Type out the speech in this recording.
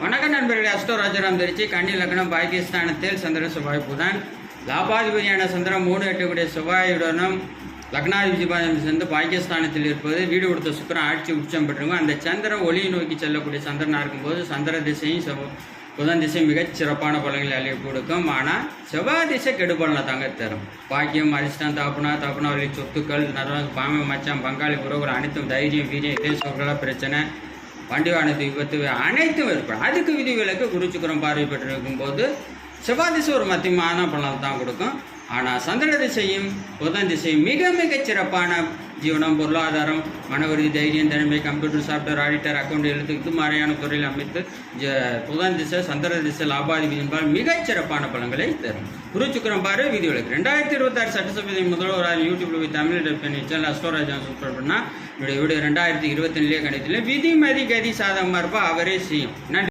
வணக்கம் நண்பர்களே, அஸ்டோ ராஜாராம் திருச்சி. கன்னி லக்னம் பாகிஸ்தானத்தில் சந்திரன் செவ்வாய் புதன். லாபாதிபதியான சந்திரன் 3-8 கூடிய செவ்வாயுடனும் லக்னாதிபதி சேர்ந்து பாகிஸ்தானத்தில் இருப்பது வீடு கொடுத்த சுக்கரன் ஆட்சி உச்சம் பெற்றிருக்கும். அந்த சந்திரன் ஒளியை நோக்கி செல்லக்கூடிய சந்திரனாக இருக்கும்போது சந்திர திசையும் புதன் திசை மிகச் சிறப்பான பலன்களை அழிய கொடுக்கும். ஆனால் செவ்வாய் திசை கெடுபலனை தாங்க தரும். பாக்கியம், அதிர்ஷ்டம், தாப்புனா வழி சொத்துக்கள், பாமை, மச்சான், பங்காளி, உறவுகள் அனைத்தும் தைரியம், வீரியம், இதே பிரச்சனை, வண்டி வாகனத்து விபத்து அனைத்தும் ஏற்படும். அதுக்கு விதிவிலக்கு குரு சுக்கிரன் பார்வை பெற்றிருக்கும் போது செவ்வாய் திசை ஒரு மத்தியமான பலன் தான் கொடுக்கும். ஆனால் சந்திர திசையும் புதன் திசையும் மிகச் சிறப்பான ஜீவனம், பொருளாதாரம், மனவருதி, தைரியம், திறமை, கம்ப்யூட்டர், சாஃப்ட்வேர், ஆடிட்டர், அக்கௌண்ட், எழுத்து இது மாதிரியான துறையில் அமைத்து புதன் திசை சந்திர திசை லாபாதிபதி என்பால் மிகச் சிறப்பான பலன்களை தரும். குரு சுக்கிரன் பார்வை விதிவிலக்கு. 2026 சட்டசபை முதல்வராக யூடியூப்ல தமிழ் சேனல் அஸ்டோராஜா சூப்பர் பண்ணால் என்னுடைய வீடு 2024 கணிதத்தில் விதிமதி கதி சாதகமாக இருப்பா அவரே செய்யும். நன்றி.